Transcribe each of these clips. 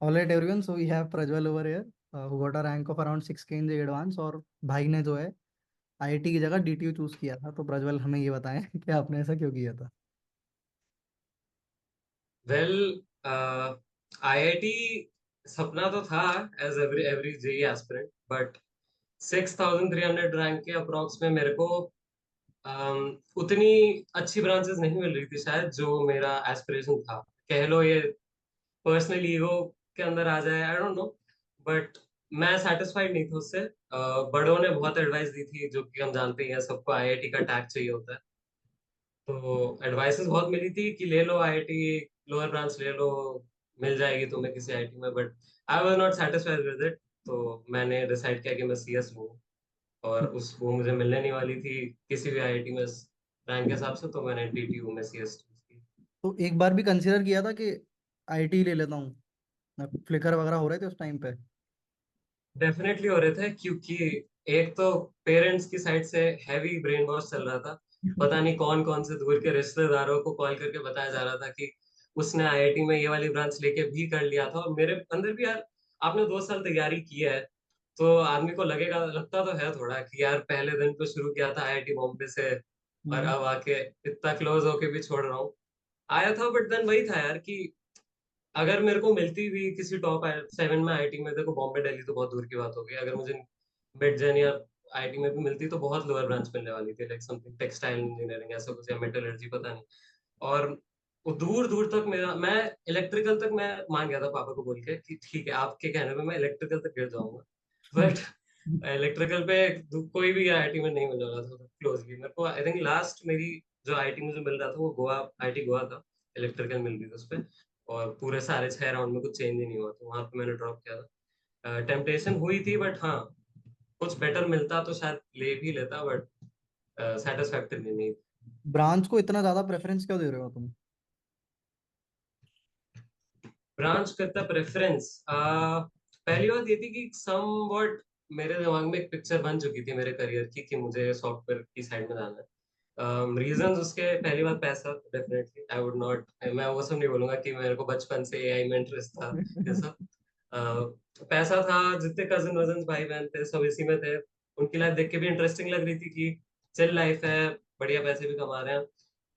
All right everyone, so we have Prajwal over here who got a rank of around 6K in the advance। और भाई ने जो है IIT की जगह डीटीयू चूज किया था। तो प्रज्वल हमें ये बताएं कि आपने ऐसा क्यों किया था। वेल आईआईटी सपना तो था as every every JEE aspirant, but 6,300 rank के अप्रोक्स में मेरे को उतनी अच्छी ब्रांचेस नहीं मिल रही थी शायद जो मेरा एस्पिरेशन था। कह लो ये पर्सनल ईगो के अंदर आ जाए, आई डोंट नो, बट मैं सेटिस्फाइड नहीं था उससे। बड़ों ने बहुत एडवाइस दी थी, जो कि हम जानते ही हैं, सबको आईआईटी का टैग चाहिए होता है। तो एडवाइसेस बहुत मिली थी कि ले लो आईआईटी, लोअर ब्रांच ले लो, मिल जाएगी तुम्हें किसी आईआईटी में, but I was not satisfied with it. तो मैंने डिसाइड किया कि मैं सीएस लूँ, और उस वो मुझे मिलने नहीं वाली थी किसी भी आईआईटी में रैंक के हिसाब से, तो मैंने डीटीयू में सीएस चूज की। तो एक बार भी कंसिडर किया था कि आईआईटी ले लेता हूँ, फ्लिकर वगैरह हो रहे थे उस टाइम पे। डेफिनेटली हो रहे थे, क्योंकि एक तो पेरेंट्स की साइड से हैवी ब्रेन वॉश चल रहा था। पता नहीं कौन कौन से दूर के रिश्तेदारों को कॉल करके बताया जा रहा था कि उसने आईआईटी में ये वाली ब्रांच लेके भी कर लिया था, और मेरे अंदर भी यार, आपने 2 साल तैयारी की है, तो आदमी को लगेगा, लगता तो है थोड़ा कि यार पहले दिन तो शुरू किया था आईआईटी बॉम्बे से, और हम्म। अब आके इतना क्लोज होके भी छोड़ रहा हूँ। आया था, बट देन वही था यार कि अगर मेरे को मिलती भी किसी टॉप 7 में आईआईटी में, देखो बॉम्बे दिल्ली तो बहुत दूर की बात हो गई, अगर मुझे मिड जेन या आईआईटी में भी मिलती तो बहुत लोअर ब्रांच मिलने वाली थी, लाइक समथिंग टेक्सटाइल इंजीनियरिंग ऐसा कुछ, या मेटलर्जी, पता नहीं। और वो दूर दूर तक मेरा, मैं इलेक्ट्रिकल तक मैं मान गया था पापा को बोल के कि ठीक है, आपके कहने पे मैं इलेक्ट्रिकल तक गिर जाऊंगा, बट इलेक्ट्रिकल पे कोई भी आईआईटी में नहीं मिल रहा था क्लोजली मेरे को। आई थिंक लास्ट मेरी जो आईआईटी मुझे मिल रहा था वो गोवा, आईआईटी गोवा था, इलेक्ट्रिकल मिल रही थी उस पे, और पूरे सारे 6 राउंड में कुछ चेंज ही नहीं हुआ, तो वहां पे मैंने ड्रॉप किया था। टेम्पटेशन हुई थी, बट हाँ, कुछ बेटर मिलता तो शायद ले भी लेता, बट सेटिस्फैक्टरी नहीं। ब्रांच को इतना ज्यादा प्रेफरेंस क्यों दे रहे हो तुम। ब्रांच करता प्रेफरेंस, पहली बात ये थी कि समवॉट मेरे दिमाग में एक पिक्चर बन चुकी थी मेरे करियर की कि मुझे सॉफ्टवेयर की साइड में जाना है। रीजंस उसके, पहली बात पैसा, डेफिनेटली आई वुड नॉट, मैं वो सब नहीं बोलूंगा कि मेरे को बचपन से एआई में इंटरेस्ट था, ये सब। पैसा था, जितने कजिन वजन भाई बहन थे सब इसी में थे, उनकी लाइफ देख के भी इंटरेस्टिंग लग रही थी कि चिल लाइफ है, बढ़िया पैसे भी कमा रहे हैं।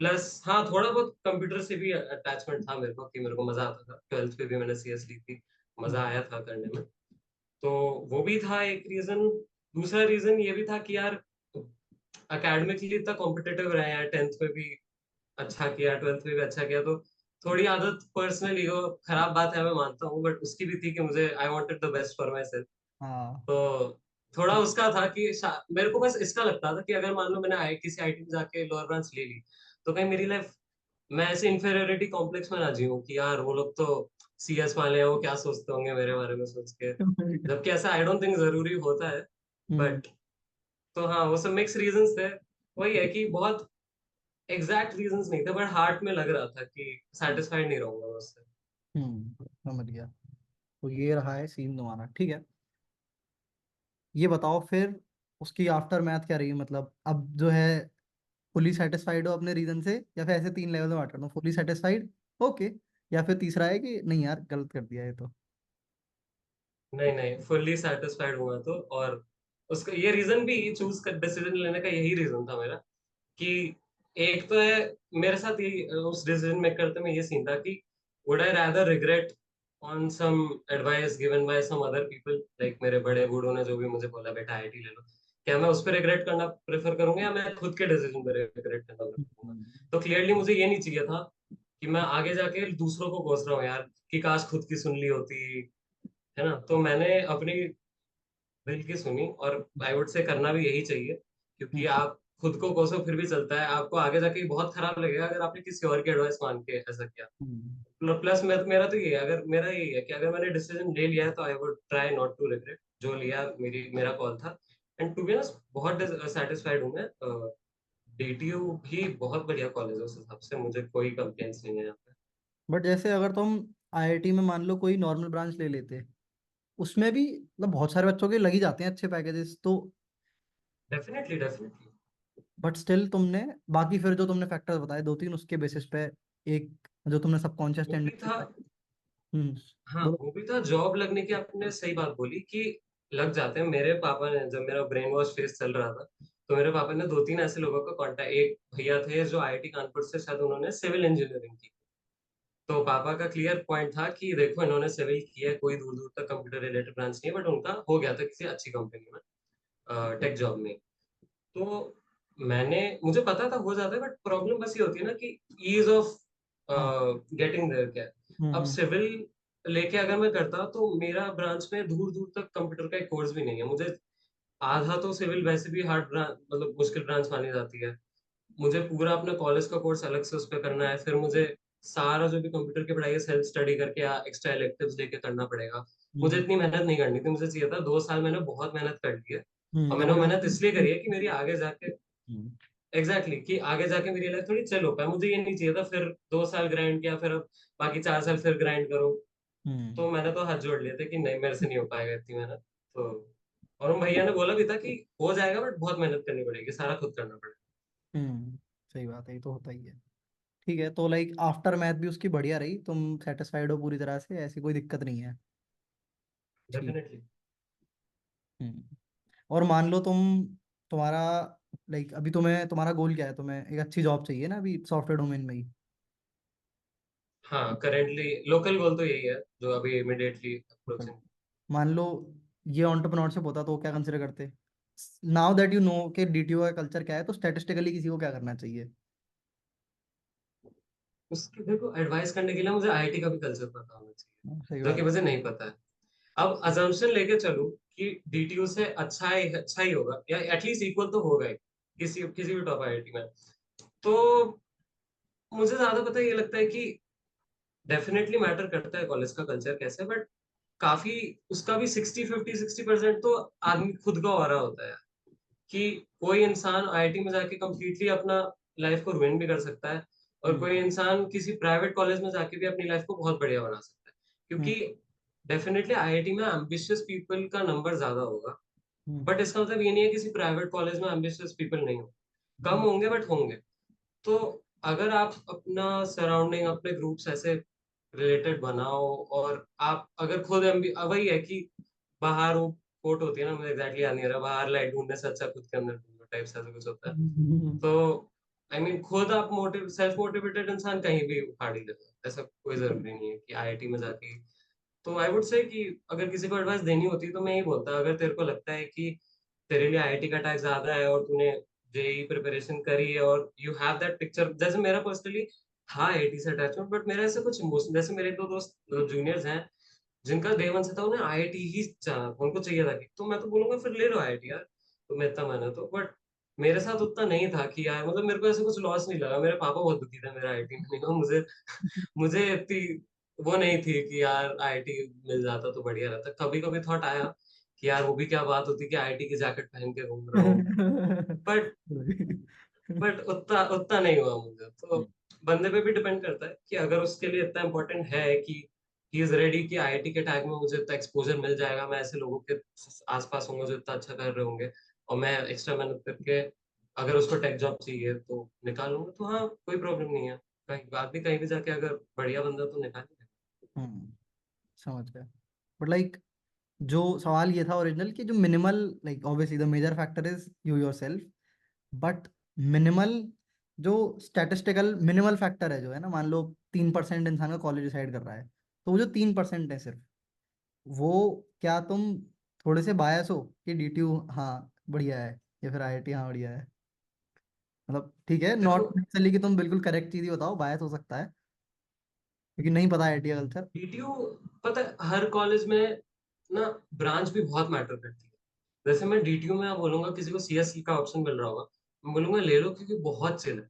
प्लस हाँ, थोड़ा बहुत कंप्यूटर से भी अटैचमेंट था मेरे को, कि मेरे को मजा आता था, 12th पे भी मैंने सीएस ली थी, मजा आया था करने में। तो वो भी था एक रीजन। दूसरा रीजन ये भी था कि यार एकेडमिकली इतना कॉम्पिटेटिव रहे हैं, 10th में भी अच्छा किया, 12th में भी अच्छा किया, तो थोड़ी आदत, पर्सनल ईगो, खराब बात है मैं मानता हूँ, बट उसकी भी थी कि मुझे, I wanted the best for my self. हाँ। तो थोड़ा उसका था कि मेरे को बस इसका लगता था कि अगर मान लो मैंने किसी आईटी में जाके लोअर ब्रांच ले ली, तो कहीं मेरी लाइफ, मैं ऐसे इंफीरियोरिटी कॉम्प्लेक्स में ना जीऊँ कि यार वो लोग तो सीएस वाले हैं, वो क्या सोचते होंगे मेरे बारे में सोच के, जबकि ऐसा आई डोंट थिंक जरूरी होता है। हम्म। बट तो हाँ, वो सब मिक्स रीजंस थे। वही है कि बहुत एग्जैक्ट रीजंस नहीं थे, बट हार्ट में लग रहा था कि सेटिस्फाइड नहीं रहूंगा मैं उससे। समझ गया। तो ये रहा है सीन तुम्हारा, ठीक है। ये बताओ फिर उसकी आफ्टर मैथ क्या रही, मतलब अब जो है फुली सेटिस्फाइड हो अपने रीजन से, या फिर ऐसे तीन लेवल में बांट करना, फुली सेटिस्फाइड, ओके, या फिर तीसरा है कि नहीं यार गलत कर दिया है तो। नहीं नहीं, फुल्ली सेटिस्फाइड हुआ तो, और उसका ये रीजन भी, चूज कर डिसीजन लेने का यही रीजन था मेरा, कि एक तो है, मेरे साथ ये उस डिसीजन मेक करते में ये सीन था कि would I rather regret on some advice given by some other people, like मेरे बड़े बूढ़ों ने जो भी मुझे बोला बेटा आईआईटी ले लो, क्या मैं उस पर रिग्रेट करना प्रेफर करूंगा, या मैं खुद के डिसीजन पर रिग्रेट करना प्रेफर करूंगा। हम्म। तो क्लियरली मुझे ये नहीं चाहिए था कि मैं आगे जाके दूसरों को कोस रहा हूँ यार, कि काश खुद की सुन ली होती, है ना। तो मैंने अपनी दिल की सुनी, और आई वुड से करना भी यही चाहिए, क्योंकि हम्म। आप खुद को कोसो फिर भी चलता है, आपको आगे जाके बहुत खराब लगेगा अगर आपने किसी और की एडवाइस मान के ऐसा किया। हम्म। प्लस मेरा तो ये है, अगर मेरा यही है कि अगर मैंने डिसीजन ले लिया है तो I would try not to regret, जो लिया मेरा कॉल था। एंड टू बी ऑनेस्ट बहुत सेटिस्फाइड हूँ मैं। डीटीयू भी बहुत बढ़िया कॉलेज है, उस हिसाब से मुझे कोई कंप्लेंट्स नहीं है यहाँ पे। बट जैसे अगर तुम आईआईटी में मान लो कोई नॉर्मल ब्रांच ले लेते, उसमें भी मतलब बहुत सारे बच्चों के लग ही जाते हैं अच्छे पैकेजेस तो। Definitely definitely. बट स्टिल तुमने बाकी फिर जो तुमने फैक्टर्स बताए दो तीन, उसके बेसिस पे एक जो तुमने सबकॉन्शियस वो भी था, टेंडेंसी। हम्म। हाँ, बोलो। वो भी था जॉब लगने की। आपने सही बात बोली कि लग जाते हैं। मेरे पापा ने, जब मेरा ब्रेन वॉश फेज चल रहा था, तो मेरे पापा ने दो तीन ऐसे लोगों का कांटेक्ट, एक भैया थे जो आईआईटी कानपुर से, शायद उन्होंने सिविल इंजीनियरिंग की। तो पापा का क्लियर पॉइंट था कि देखो इन्होंने सिविल किया है, कोई दूर दूर तक कंप्यूटर रिलेटेड ब्रांच नहीं है, बट उनका हो गया था किसी अच्छी कंपनी में, टेक जॉब में। तो मुझे पता था हो जाता है, बट प्रॉब्लम बस ये होती है ना कि ईज ऑफ हाँ। गेटिंग देयर क्या है। अब हम्म। सिविल लेके अगर मैं करता तो मेरा ब्रांच में दूर दूर तक कंप्यूटर का एक कोर्स भी नहीं है। मुझे आधा तो सिविल वैसे भी हार्ड ब्रांच, मतलब मुश्किल ब्रांच मानी जाती है। मुझे पूरा अपना कॉलेज का कोर्स अलग से उस पर करना है, फिर मुझे सारा जो भी कंप्यूटर की पढ़ाई है सेल्फ स्टडी करके या एक्स्ट्रा इलेक्टिव्स लेके करना पड़ेगा। मुझे हम्म। इतनी मेहनत नहीं करनी थी, मुझे चाहिए था 2 साल। मैंने बहुत मेहनत कर ली है, और मैंने वो अगर मेहनत इसलिए तुम। करी है कि मेरी आगे जाके, हम्म। एग्जैक्टली कि आगे जाके मेरी लाइफ थोड़ी चिल हो पाए। मुझे ये नहीं चाहिए था फिर 2 साल ग्राइंड किया, फिर अब बाकी 4 साल फिर ग्राइंड करो। हम्म। तो मैंने तो हाथ जोड़ लिए थे कि नहीं, मेरे से नहीं हो पाएगा इतनी मेहनत। तो और उन भैया ने बोला भी था कि हो जाएगा, बट बहुत मेहनत करनी पड़ेगी, सारा खुद करना पड़ेगा। हम्म। सही बात है, ये तो होता ही है। ठीक है, तो लाइक आफ्टर मैथ भी उसकी बढ़िया रही, तुम सेटिस्फाइड हो पूरी तरह से, ऐसी कोई दिक्कत नहीं है। ठीक। डेफिनेटली। हम्म। और मान लो तुम्हारा लाइक अभी तुम्हें, तुम्हारा गोल क्या है? तुम्हें एक अच्छी जॉब चाहिए ना अभी सॉफ्टवेयर डोमेन में ही। हाँ, करेंटली लोकल गोल तो यही है जो अभी इमिडिएटली बिल्कुल। अप्रोचिंग। मान लो ये एंटरप्रेन्योरशिप होता तो वो क्या कंसिडर करते? नाउ दैट यू नो कि डीटीओ का कल्चर क्या है, तो स्टैटिस्टिकली किसी को क्या करना चाहिए? उसकी देखो, एडवाइस करने के लिए मुझे आईआईटी का भी कल्चर पता होना हाँ, सही चाहिए, जो कि बात। मुझे नहीं पता है। अब अजम्पशन लेके चलूं कि डीटीयू से अच्छा ही होगा, या एटलीस्ट इक्वल तो होगा ही किसी किसी भी टॉप आईआईटी में। तो मुझे ज्यादा पता ये लगता है कि डेफिनेटली मैटर करता है कॉलेज का कल्चर कैसे, बट काफी उसका भी 60-50-60% तो आदमी खुद का हो रहा होता है। कि कोई इंसान आईआईटी में जाके कंप्लीटली अपना लाइफ को रुइन भी कर सकता है, और हम्म। कोई इंसान किसी प्राइवेट कॉलेज में जाके भी अपनी लाइफ को बहुत बढ़िया बना सकता है। हम्म। क्योंकि डेफिनेटली आईआईटी में एम्बिशियस पीपल का नंबर ज्यादा होगा, हम्म। बट इसका मतलब ये नहीं है किसी प्राइवेट कॉलेज में एम्बिशियस पीपल नहीं हो। कम हम्म। होंगे बट होंगे। तो अगर आप अपना सराउंडिंग, अपने ग्रुप्स ऐसे रिलेटेड बनाओ, और आप अगर खुद वही है कि बाहर वो कोट होती है ना, मुझे एग्जैक्टली याद नहीं आ रहा, बाहर लाइट ढूंढने से अच्छा खुद के अंदर ढूंढो टाइप से ऐसा कुछ होता है। हम्म। तो आई मीन खुद आप सेल्फ मोटिवेटेड इंसान कहीं भी उखाड़ ही लेगा, ऐसा कोई जरूरी नहीं है कि आईआईटी में जाके। तो आई वुड से कि अगर किसी को एडवाइस देनी होती तो मैं यही बोलता, अगर तेरे को लगता है कि तेरे लिए आईआईटी का टैक्स ज्यादा है, और तूने जेई प्रिपरेशन करी है, और यू हैव दैट पिक्चर, जैसे मेरा पर्सनली था आईआईटी से अटैचमेंट, बट मेरा ऐसे कुछ इमोशन, जैसे मेरे दो दोस्त जूनियर्स हैं जिनका डे वन से था, उन्हें आईआईटी ही जाना था, उनको चाहिए था कि, तो मैं तो बोलूंगा फिर ले लो आईआईटी यार, तुम्हें इतना माना तो। बट मेरे साथ उतना नहीं था कि यार, मतलब मेरे को ऐसे कुछ लॉस नहीं लगा। मेरे पापा बहुत दुखी थे मेरा आईआईटी में नहीं हुआ। मुझे मुझे इतनी वो नहीं थी कि यार आईआईटी मिल जाता तो बढ़िया रहता। कभी कभी थॉट आया कि यार वो भी क्या बात होती कि आईआईटी की जैकेट पहन के घूम रहा हूँ, बट उतना उतना नहीं हुआ मुझे। तो बंदे पे भी डिपेंड करता है कि अगर उसके लिए इतना इम्पोर्टेंट है कि ही इज रेडी कि आईआईटी के टैग में मुझे इतना एक्सपोजर मिल जाएगा, मैं ऐसे लोगों के आसपास होंगे जो इतना अच्छा कर रहे होंगे, और मैं एक्स्ट्रा मेहनत करके अगर उसको टेक जॉब चाहिए तो निकालूंगा, तो हाँ कोई प्रॉब्लम नहीं है। कहीं बात भी, कहीं भी जाके अगर बढ़िया बंदा तो निकाल। हम्म। समझ गया। बट लाइक जो सवाल ये था ओरिजिनल कि जो minimal, like obviously the major factor is you yourself, but minimal जो स्टैटिस्टिकल मिनिमल फैक्टर है जो है ना, मान लो 3% इंसान का कॉलेज डिसाइड कर रहा है, तो वो जो 3% है सिर्फ, वो क्या तुम थोड़े से बायस हो कि डीटीयू हाँ बढ़िया है, या फिर आईआईटी हाँ बढ़िया है? मतलब ठीक है, देखो, नॉट नेसेसरली कि तुम बिल्कुल करेक्ट चीज ही बताओ, बायस हो सकता है क्योंकि नहीं पता आईआईटी का कल्चर। डीटीयू, पता है हर कॉलेज में ना ब्रांच भी बहुत मैटर करती है। जैसे मैं डीटीयू में आप बोलूंगा किसी को सीएससी का ऑप्शन मिल रहा होगा, मैं बोलूंगा ले लो, क्योंकि बहुत चिल है।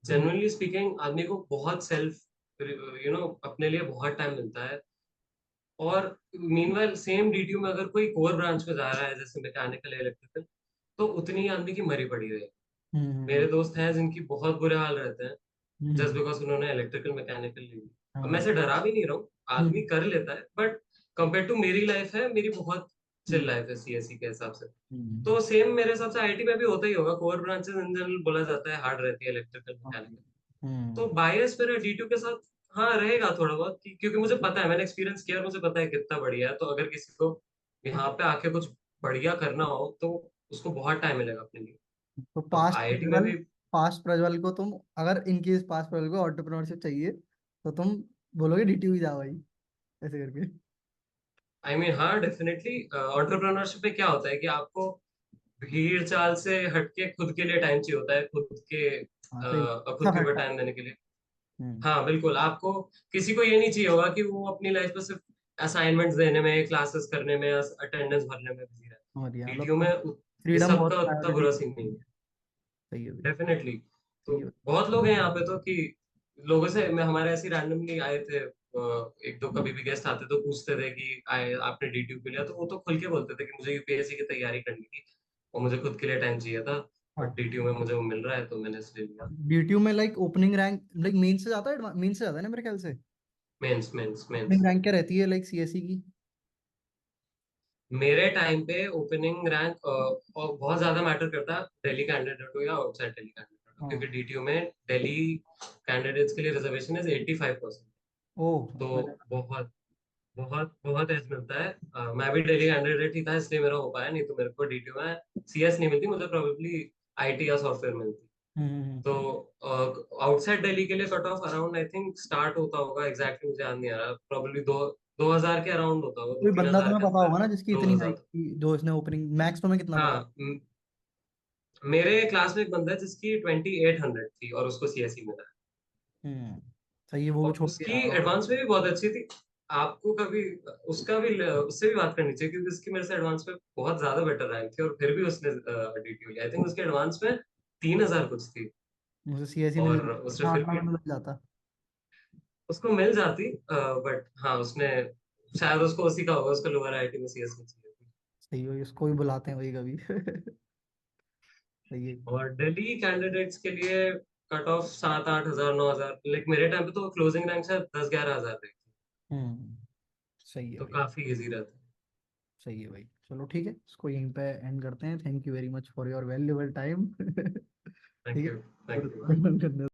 जनरली स्पीकिंग आदमी को बहुत सेल्फ अपने लिए बहुत टाइम मिलता है। और मीनवाइल सेम डीटीयू में अगर कोई कोर ब्रांच में जा रहा है जैसे मैकेनिकल या इलेक्ट्रिकल, तो उतनी ही आदमी की मरी पड़ी रही। हम्म। मेरे दोस्त हैं जिनकी बहुत बुरे हाल रहते हैं जस्ट हम्म। बिकॉज उन्होंने इलेक्ट्रिकल मैकेनिकल ली। अब मैं हाँ। से डरा भी नहीं रहा हूँ, आदमी हम्म। कर लेता है, बट कंपेयर टू मेरी लाइफ है, मेरी बहुत चिल हम्म। लाइफ है सीएससी के हिसाब से। हम्म। तो सेम मेरे हिसाब से आईटी में भी होता ही होगा, कोर ब्रांचेस इन जनरल बोला जाता है हार्ड रहती है, इलेक्ट्रिकल हाँ। मैकेनिकल। तो हम्म। बायस मेरा डी2 के साथ हाँ रहेगा थोड़ा बहुत क्योंकि मुझे पता है, मैंने एक्सपीरियंस किया और मुझे पता है कितना बढ़िया है। तो अगर किसी को यहाँ पे आके कुछ बढ़िया करना हो तो उसको बहुत टाइम मिलेगा अपने लिए। तो तो आईआईटी में भी पास प्रज्वल को तुम, अगर इन केस पास प्रज्वल को एंटरप्रेन्योरशिप चाहिए तो तुम बोलोगे डीटीयू ही जाओ भाई, ऐसे करके। आई मीन हाँ डेफिनेटली एंटरप्रेन्योरशिप में क्या होता है कि आपको भीड़ चाल से हटके खुद के लिए टाइम चाहिए होता है, हाँ सही, खुद अच्छा के ऊपर फैक्टर। टाइम देने के लिए। हम्म। हाँ बिल्कुल, आपको किसी को ये नहीं चाहिए होगा कि वो अपनी लाइफ में सिर्फ असाइनमेंट्स देने में, क्लासेस करने में, अटेंडेंस भरने में बिजी समझ गया, रहे। मतलब डीटीयू में इस फ्रीडम सब बहुत का उतना प्रायोरिटी। बुरा सीन नहीं है। सही है भाई। डेफिनेटली। तो सही है। बहुत लोग हैं यहाँ पे तो कि लोगों से मैं हमारे ऐसे रैंडमली आए थे, एक दो कभी भी गेस्ट आते तो पूछते थे कि आए आपने डीटीयू के लिया, तो वो तो खुल के बोलते थे कि मुझे यूपीएससी की तैयारी करनी थी और मुझे खुद के लिए टाइम चाहिए था, हाँ, बट डीटीयू में मुझे वो मिल रहा है तो मैंने इसलिए लिया। डीटीयू में like opening rank like main से ज्यादा है, मेन से ज्यादा है ना मेरे ख्याल से। Mains mains opening mains. Rank क्या रहती है लाइक सीएससी की? मेरे टाइम पे ओपनिंग रैंक बहुत ज्यादा मैटर करता है, दिल्ली कैंडिडेट हो या आउटसाइड दिल्ली कैंडिडेट हो, हाँ। क्योंकि डीटीयू में दिल्ली कैंडिडेट्स के लिए रिजर्वेशन इज 85%। ओह तो मतलब। बहुत बहुत बहुत एज मिलता है। मैं भी दिल्ली कैंडिडेट ही था इसलिए मेरा हो पाया, नहीं तो मेरे को डीटीयू में सीएस नहीं मिलती, मुझे प्रोबेबली आईटी या सॉफ्टवेयर मिलती। तो आउटसाइड दिल्ली के लिए cut off around I think start होता होगा, एग्जैक्टली मुझे याद नहीं आ रहा, प्रोबेबली 2,000 के अराउंड होता होगा, दो कोई तीन बंदा हजार तुम्हें के पता अंदर होगा ना जिसकी इतनी क्लोज हो हाई जाता। थी, जो इसने ओपनिंग मैक्स तुम्हें कितना पता हाँ होगा? मेरे क्लास में एक बंदा है जिसकी 2800 थी और उसको सीएसई मिला है। हम्म। सही है, वो भी और छोड़ के उसकी आया होगा। एडवांस में भी बहुत अच्छी थी। आपको कभी उसका भी उससे भी बात करनी चाहिए, क्योंकि उसकी मेरे से एडवांस में बहुत ज्यादा बेटर रैंक थी और फिर भी उसने डीटीयू लिया। आई थिंक उसके एडवांस में 3,000 कुछ थी। मुझे सीएससी मिल और जाती, उसने फिर आठवां भी में तो मिल जाता। उसको मिल जाती, बट हाँ उसने शायद उसको उसी का होगा, उसको लोअर आईआईटी में सीएस में चाहिए थी। सही है, इसको भी बुलाते हैं वही कभी। सही है। और दिल्ली कैंडिडेट्स के लिए कट ऑफ 7-8 हजार 9,000, लाइक मेरे टाइम पे तो क्लोजिंग रैंक शायद 10-11 हजार रही थी। हम्म। सही है तो भाई। काफी इजी रहता है। सही है भाई, चलो ठीक है, इसको यहीं पे एंड करते हैं। Thank you very much for your valuable time. ठीक थैंक है। यू। और थैंक यू। recording बंद करने